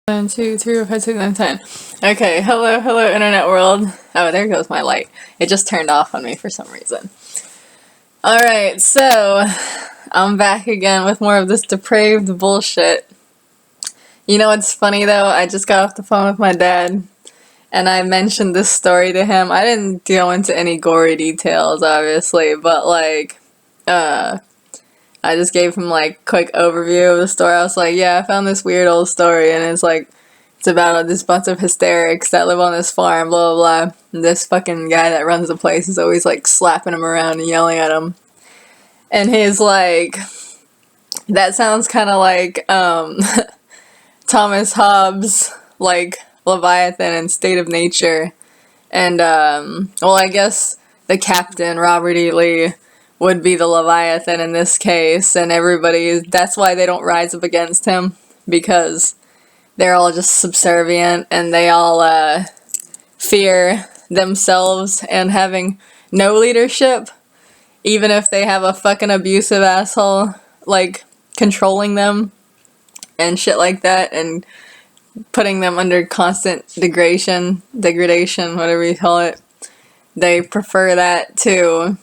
1, 2, 3, 4, 5, 6, 7, 10. Okay, hello, internet world. Oh, there goes my light. It just turned off on me for some reason. Alright, so I'm back again with more of this depraved bullshit. You know what's funny though? I just got off the phone with my dad and I mentioned this story to him. I didn't go into any gory details, obviously, but I just gave him quick overview of the story. I was like, yeah, I found this weird old story and it's about this bunch of hysterics that live on this farm, blah blah blah. And this fucking guy that runs the place is always slapping him around and yelling at him. And he's like, that sounds kind of like Thomas Hobbes, Leviathan and State of Nature. And I guess the captain, Robert E. Lee, would be the Leviathan in this case, and that's why they don't rise up against him, because they're all just subservient and they all fear themselves and having no leadership, even if they have a fucking abusive asshole controlling them and shit like that and putting them under constant degradation, whatever you call it. They prefer that to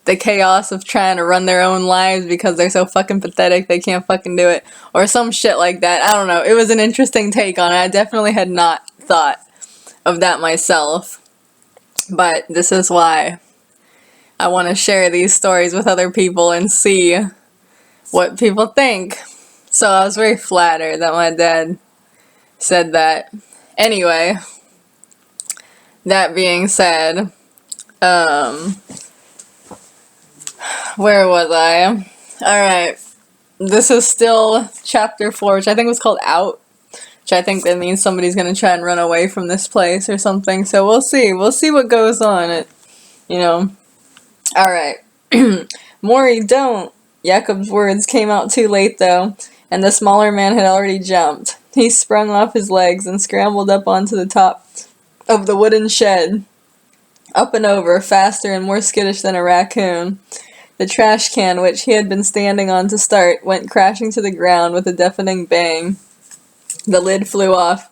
the chaos of trying to run their own lives because they're so fucking pathetic they can't fucking do it, or some shit like that. I don't know. It was an interesting take on it. I definitely had not thought of that myself, but this is why I want to share these stories with other people and see what people think. So I was very flattered that my dad said that. Anyway, that being said, where was I? Alright. This is still chapter 4, which I think was called Out. Which I think that means somebody's gonna try and run away from this place or something. So we'll see. We'll see what goes on. Alright. Maury, don't! Jakob's words came out too late though, and the smaller man had already jumped. He sprung off his legs and scrambled up onto the top of the wooden shed. Up and over, faster and more skittish than a raccoon. The trash can, which he had been standing on to start, went crashing to the ground with a deafening bang. The lid flew off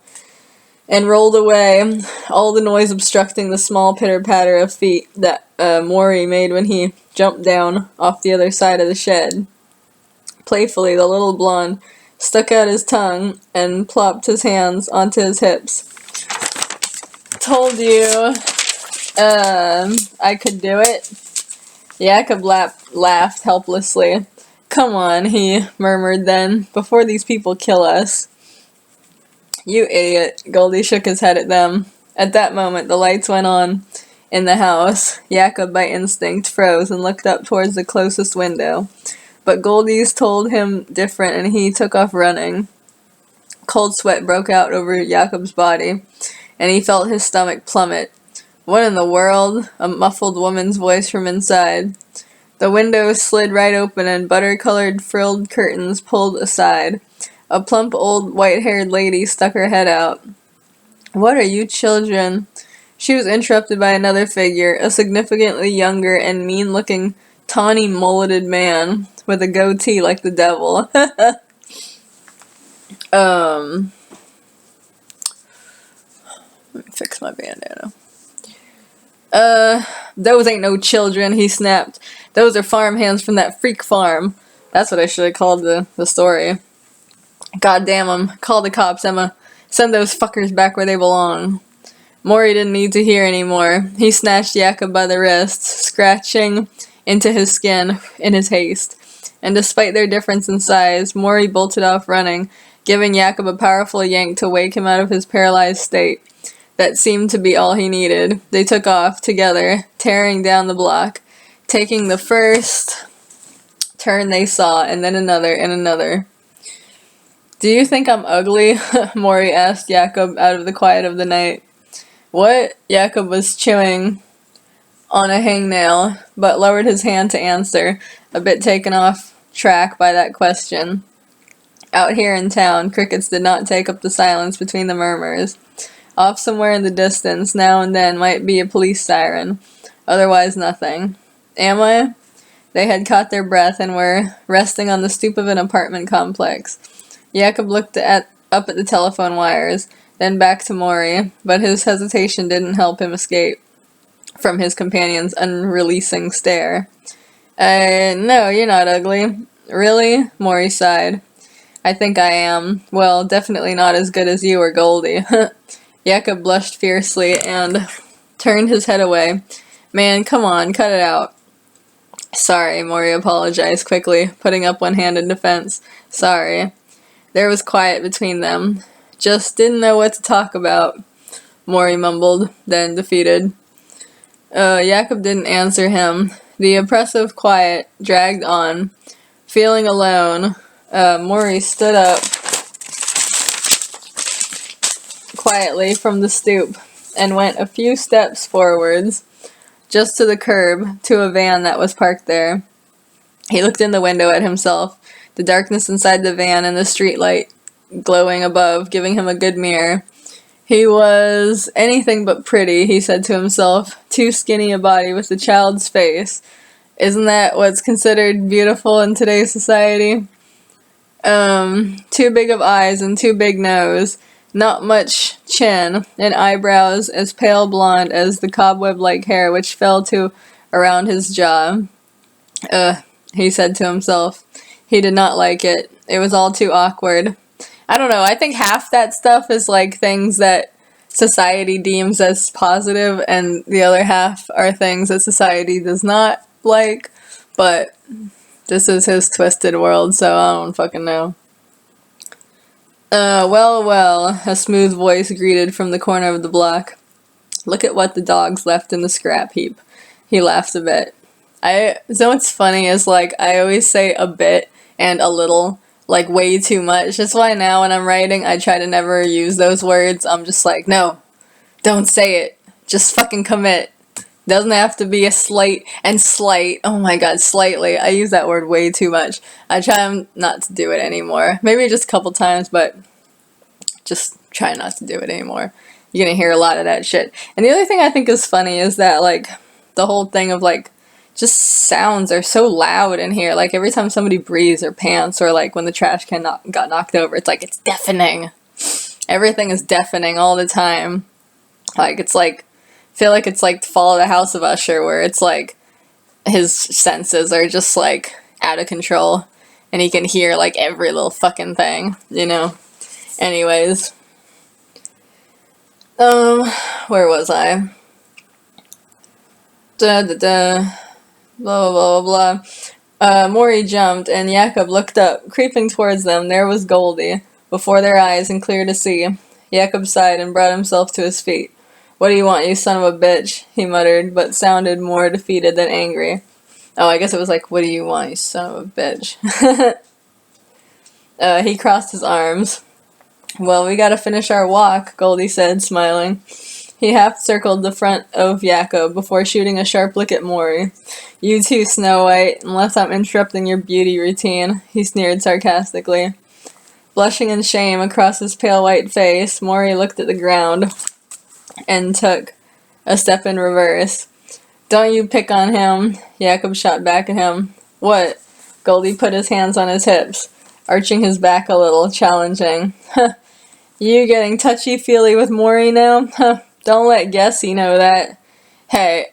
and rolled away, all the noise obstructing the small pitter-patter of feet that Maury made when he jumped down off the other side of the shed. Playfully, the little blonde stuck out his tongue and plopped his hands onto his hips. Told you, I could do it. Jakob laughed helplessly. Come on, he murmured then, before these people kill us. You idiot, Goldie shook his head at them. At that moment, the lights went on in the house. Jakob, by instinct, froze and looked up towards the closest window. But Goldie's told him different, and he took off running. Cold sweat broke out over Jakob's body, and he felt his stomach plummet. What in the world? A muffled woman's voice from inside. The window slid right open and butter-colored frilled curtains pulled aside. A plump old white-haired lady stuck her head out. What are you children? She was interrupted by another figure, a significantly younger and mean-looking, tawny mulleted man with a goatee like the devil. Let me fix my bandana. Those ain't no children, he snapped. Those are farmhands from that freak farm. That's what I should have called the story. God damn 'em. Call the cops, Emma. Send those fuckers back where they belong. Maury didn't need to hear anymore. He snatched Jakob by the wrists, scratching into his skin in his haste. And despite their difference in size, Maury bolted off running, giving Jakob a powerful yank to wake him out of his paralyzed state. That seemed to be all he needed. They took off, together, tearing down the block, taking the first turn they saw, and then another, and another. Do you think I'm ugly? Maury asked Jakob out of the quiet of the night. What? Jakob was chewing on a hangnail, but lowered his hand to answer, a bit taken off track by that question. Out here in town, crickets did not take up the silence between the murmurs. Off somewhere in the distance, now and then, might be a police siren. Otherwise, nothing. Am I? They had caught their breath and were resting on the stoop of an apartment complex. Jakob looked up at the telephone wires, then back to Maury, but his hesitation didn't help him escape from his companion's unreleasing stare. No, you're not ugly. Really? Maury sighed. I think I am. Well, definitely not as good as you or Goldie. Jakob blushed fiercely and turned his head away. Man, come on, cut it out. Sorry, Maury apologized quickly, putting up one hand in defense. Sorry. There was quiet between them. Just didn't know what to talk about, Maury mumbled, then defeated. Jakob didn't answer him. The oppressive quiet dragged on. Feeling alone, Maury stood up quietly from the stoop and went a few steps forwards, just to the curb, to a van that was parked there. He looked in the window at himself, the darkness inside the van and the streetlight glowing above, giving him a good mirror. He was anything but pretty, he said to himself, too skinny a body with a child's face. Isn't that what's considered beautiful in today's society? Too big of eyes and too big nose, not much chin, and eyebrows as pale blonde as the cobweb-like hair which fell to around his jaw. He said to himself. He did not like it. It was all too awkward. I don't know, I think half that stuff is like things that society deems as positive, and the other half are things that society does not like, but this is his twisted world, so I don't fucking know. Well, a smooth voice greeted from the corner of the block. Look at what the dogs left in the scrap heap. He laughed a bit. So what's funny is, like, I always say a bit and a little, like, way too much. That's why now when I'm writing, I try to never use those words. I'm just like, no, don't say it. Just fucking commit. Doesn't have to be a slight, oh my god, slightly. I use that word way too much. I try not to do it anymore. Maybe just a couple times, but just try not to do it anymore. You're gonna hear a lot of that shit. And the other thing I think is funny is that, like, the whole thing of, like, just sounds are so loud in here. Like, every time somebody breathes or pants, or, like, when the trash can got knocked over, it's like, it's deafening. Everything is deafening all the time. Like, it's like, I feel like it's like Fall of the House of Usher, where it's like his senses are just like out of control and he can hear like every little fucking thing, you know? Anyways. Where was I? Blah, blah, blah, blah. Maury jumped and Jakob looked up. Creeping towards them, there was Goldie, before their eyes and clear to see. Jakob sighed and brought himself to his feet. What do you want, you son of a bitch? He muttered, but sounded more defeated than angry. Oh, I guess it was like, what do you want, you son of a bitch? He crossed his arms. Well, we gotta finish our walk, Goldie said, smiling. He half-circled the front of Jakob before shooting a sharp look at Maury. You too, Snow White, unless I'm interrupting your beauty routine, he sneered sarcastically. Blushing in shame across his pale white face, Maury looked at the ground and took a step in reverse. Don't you pick on him, Jakob shot back at him. What? Goldie put his hands on his hips, arching his back a little, challenging. You getting touchy-feely with Maury now? Don't let Gessie know that. Hey,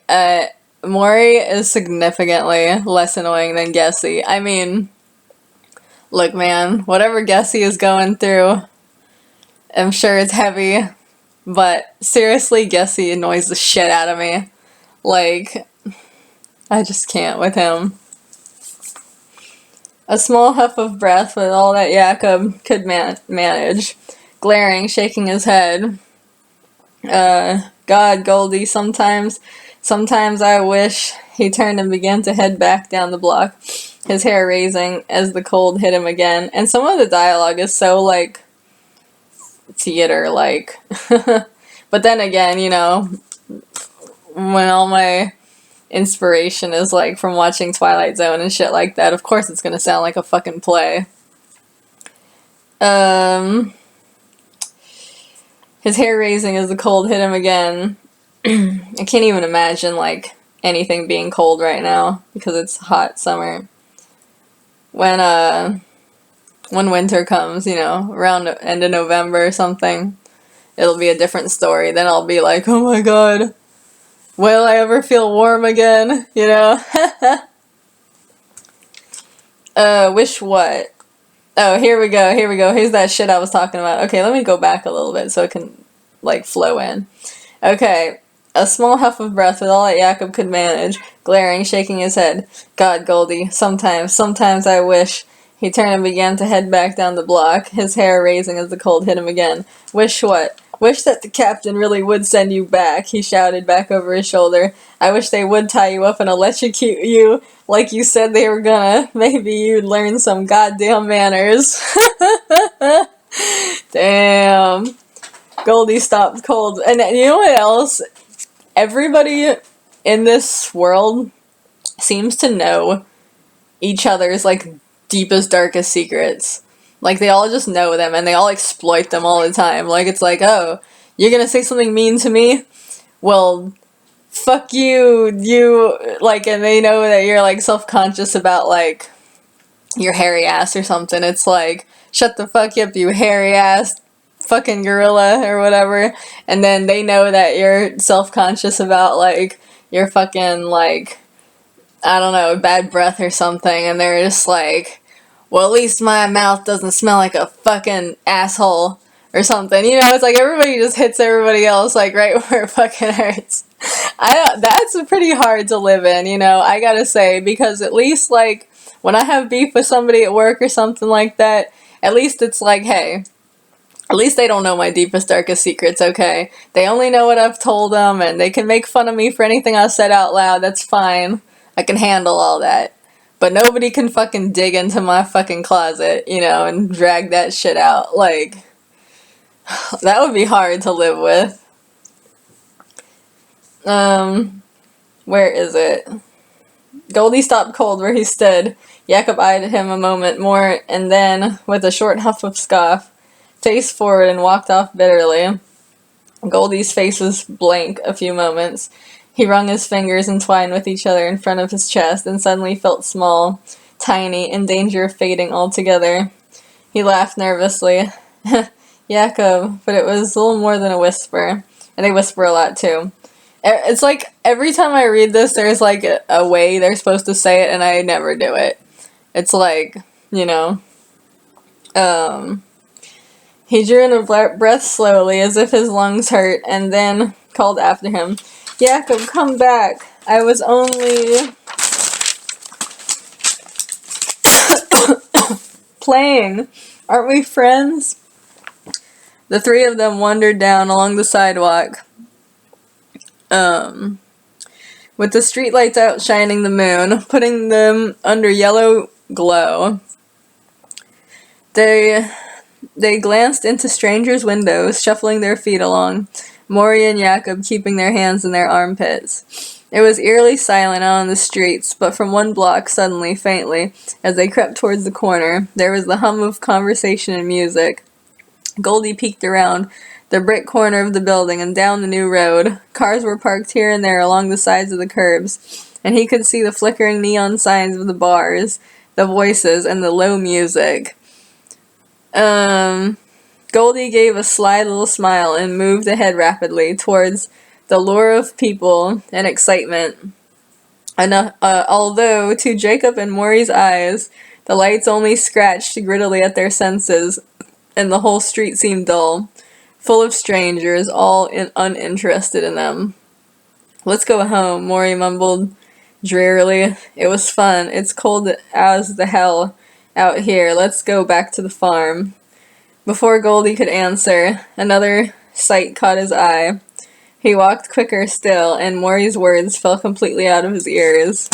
Maury is significantly less annoying than Gessie. I mean, look man, whatever Gessie is going through, I'm sure it's heavy. But seriously, Gessie annoys the shit out of me. Like, I just can't with him. A small huff of breath was all that Jakob could manage. Glaring, shaking his head. God, Goldie, sometimes I wish. He turned and began to head back down the block, his hair raising as the cold hit him again. And some of the dialogue is so, like, theater-like. But then again, you know, when all my inspiration is like from watching Twilight Zone and shit like that, of course it's gonna sound like a fucking play. His hair raising as the cold hit him again. I can't even imagine like anything being cold right now because it's hot summer. When when winter comes, you know, around end of November or something, it'll be a different story. Then I'll be like, oh my god, will I ever feel warm again? You know? Wish what? Oh, here we go, here we go. Here's that shit I was talking about. Okay, let me go back a little bit so it can, like, flow in. Okay, a small huff of breath was all that Jacob could manage, glaring, shaking his head. God, Goldie, sometimes I wish. He turned and began to head back down the block, his hair raising as the cold hit him again. Wish what? Wish that the captain really would send you back, he shouted back over his shoulder. I wish they would tie you up and electrocute you like you said they were gonna. Maybe you'd learn some goddamn manners. Damn. Goldie stopped cold. And you know what else? Everybody in this world seems to know each other's, like, deepest, darkest secrets. Like, they all just know them, and they all exploit them all the time. Like, it's like, oh, you're gonna say something mean to me? Well, fuck you, like, and they know that you're, like, self-conscious about, like, your hairy ass or something. It's like, shut the fuck up, you hairy ass fucking gorilla or whatever. And then they know that you're self-conscious about, like, your fucking, like, I don't know, bad breath or something, and they're just like, well, at least my mouth doesn't smell like a fucking asshole or something. You know, it's like everybody just hits everybody else, like, right where it fucking hurts. That's pretty hard to live in, you know, I gotta say, because at least, like, when I have beef with somebody at work or something like that, at least it's like, hey, at least they don't know my deepest, darkest secrets, okay? They only know what I've told them, and they can make fun of me for anything I've said out loud, that's fine. I can handle all that. But nobody can fucking dig into my fucking closet, you know, and drag that shit out. Like, that would be hard to live with. Where is it? Goldie stopped cold where he stood. Jacob eyed him a moment more, and then, with a short huff of scoff, faced forward and walked off bitterly. Goldie's face was blank a few moments. He wrung his fingers entwined with each other in front of his chest and suddenly felt small, tiny, in danger of fading altogether. He laughed nervously. Jacob, but it was a little more than a whisper. And they whisper a lot too. It's like every time I read this, there's like a way they're supposed to say it and I never do it. It's like, you know, he drew in a breath slowly as if his lungs hurt and then called after him. Jacob, come back. I was only playing. Aren't we friends? The three of them wandered down along the sidewalk, with the streetlights outshining the moon, putting them under yellow glow. They glanced into strangers' windows, shuffling their feet along. Maury and Jacob keeping their hands in their armpits. It was eerily silent out on the streets, but from one block, suddenly, faintly, as they crept towards the corner, there was the hum of conversation and music. Goldie peeked around the brick corner of the building and down the new road. Cars were parked here and there along the sides of the curbs, and he could see the flickering neon signs of the bars, the voices, and the low music. Goldie gave a sly little smile and moved ahead rapidly towards the lure of people and excitement. Although, to Jacob and Maury's eyes, the lights only scratched grittily at their senses, and the whole street seemed dull, full of strangers, all uninterested in them. Let's go home, Maury mumbled drearily. It was fun. It's cold as the hell out here. Let's go back to the farm. Before Goldie could answer, another sight caught his eye. He walked quicker still, and Maury's words fell completely out of his ears.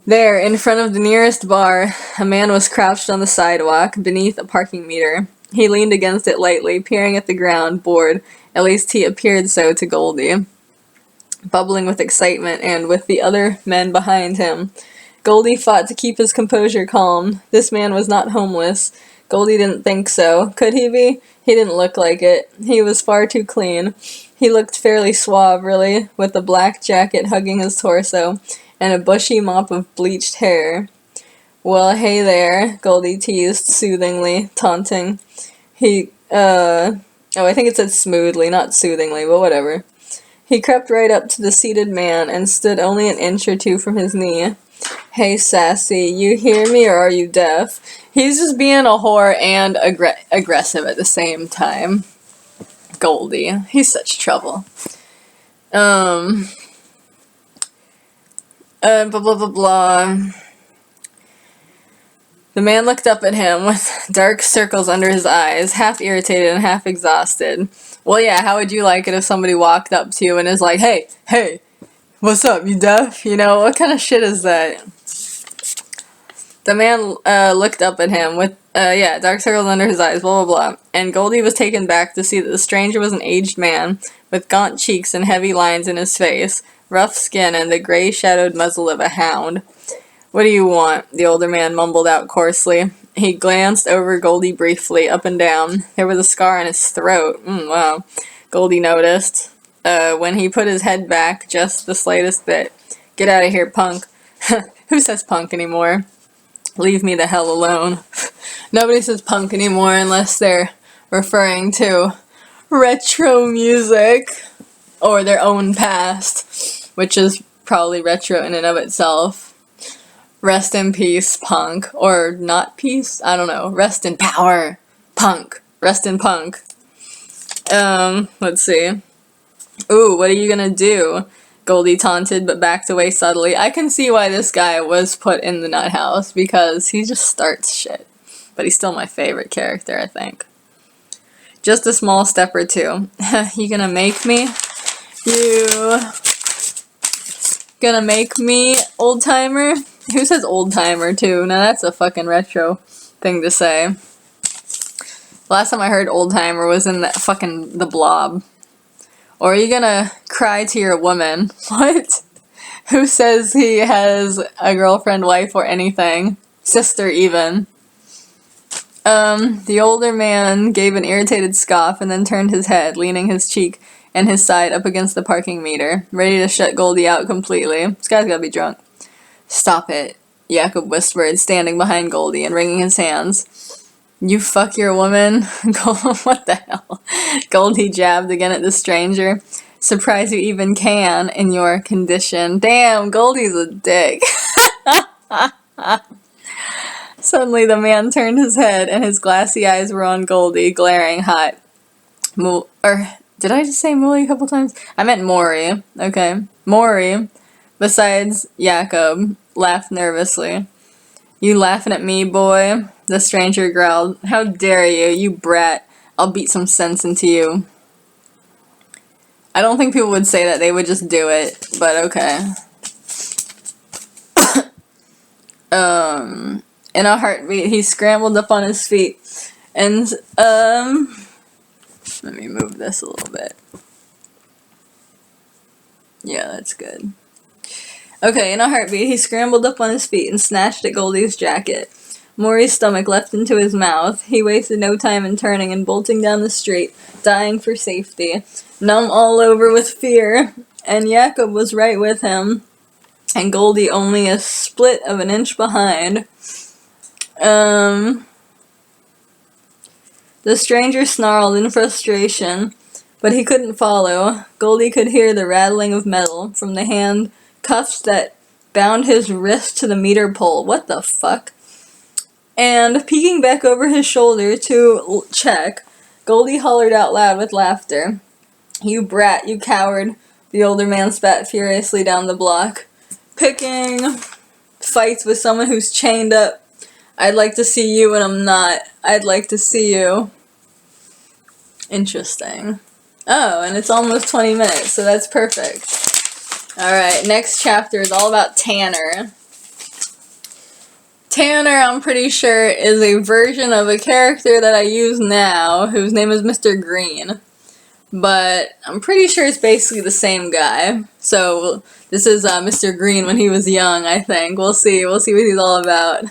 There, in front of the nearest bar, a man was crouched on the sidewalk, beneath a parking meter. He leaned against it lightly, peering at the ground, bored. At least he appeared so to Goldie, bubbling with excitement, and with the other men behind him. Goldie fought to keep his composure calm. This man was not homeless. Goldie didn't think so. Could he be? He didn't look like it. He was far too clean. He looked fairly suave, really, with a black jacket hugging his torso, and a bushy mop of bleached hair. Well, hey there, Goldie teased soothingly, taunting. I think it said smoothly, not soothingly, but whatever. He crept right up to the seated man and stood only an inch or two from his knee. Hey, sassy, you hear me or are you deaf? He's just being a whore and aggressive at the same time. Goldie. He's such trouble. Blah, blah, blah, blah. The man looked up at him with dark circles under his eyes, half irritated and half exhausted. Well, yeah, how would you like it if somebody walked up to you and is like, hey, what's up, you deaf? You know, what kind of shit is that? The man looked up at him with, dark circles under his eyes, blah, blah, blah. And Goldie was taken back to see that the stranger was an aged man with gaunt cheeks and heavy lines in his face, rough skin, and the gray-shadowed muzzle of a hound. What do you want? The older man mumbled out coarsely. He glanced over Goldie briefly, up and down. There was a scar on his throat. Wow. Goldie noticed. When he put his head back just the slightest bit. Get out of here, punk. Who says punk anymore? Leave me the hell alone. Nobody says punk anymore unless they're referring to retro music or their own past, which is probably retro in and of itself. Rest in peace, punk. Or not peace? I don't know. Rest in power. Punk. Rest in punk. Let's see. Ooh, what are you gonna do? Goldie taunted, but backed away subtly. I can see why this guy was put in the nut house, because he just starts shit. But he's still my favorite character, I think. Just a small step or two. You gonna make me? You gonna make me, old timer? Who says old timer too? Now that's a fucking retro thing to say. Last time I heard old timer was in that fucking The Blob. Or are you gonna cry to your woman? What? Who says he has a girlfriend, wife, or anything? Sister, even. The older man gave an irritated scoff and then turned his head, leaning his cheek and his side up against the parking meter, ready to shut Goldie out completely. This guy's gotta be drunk. Stop it, Jacob whispered, standing behind Goldie and wringing his hands. You fuck your woman? What the hell? Goldie jabbed again at the stranger. Surprised you even can in your condition. Damn, Goldie's a dick. Suddenly the man turned his head and his glassy eyes were on Goldie, glaring hot. Did I just say Mooly a couple times? I meant Maury. Okay. Maury, besides Jacob, laughed nervously. You laughing at me, boy? The stranger growled. How dare you, you brat. I'll beat some sense into you. I don't think people would say that. They would just do it. But okay. In a heartbeat, he scrambled up on his feet. And, let me move this a little bit. Yeah, that's good. Okay, in a heartbeat, he scrambled up on his feet and snatched at Goldie's jacket. Maury's stomach leapt into his mouth. He wasted no time in turning and bolting down the street, dying for safety, numb all over with fear. And Jacob was right with him, and Goldie only a split of an inch behind. The stranger snarled in frustration, but he couldn't follow. Goldie could hear the rattling of metal from the handcuffs that bound his wrist to the meter pole. What the fuck? And, peeking back over his shoulder to check, Goldie hollered out loud with laughter. You brat, you coward, the older man spat furiously down the block. Picking fights with someone who's chained up. I'd like to see you and I'm not. I'd like to see you. Interesting. Oh, and it's almost 20 minutes, so that's perfect. Alright, next chapter is all about Tanner. Tanner, I'm pretty sure, is a version of a character that I use now, whose name is Mr. Green. But I'm pretty sure it's basically the same guy. So, this is Mr. Green when he was young, I think. We'll see. We'll see what he's all about.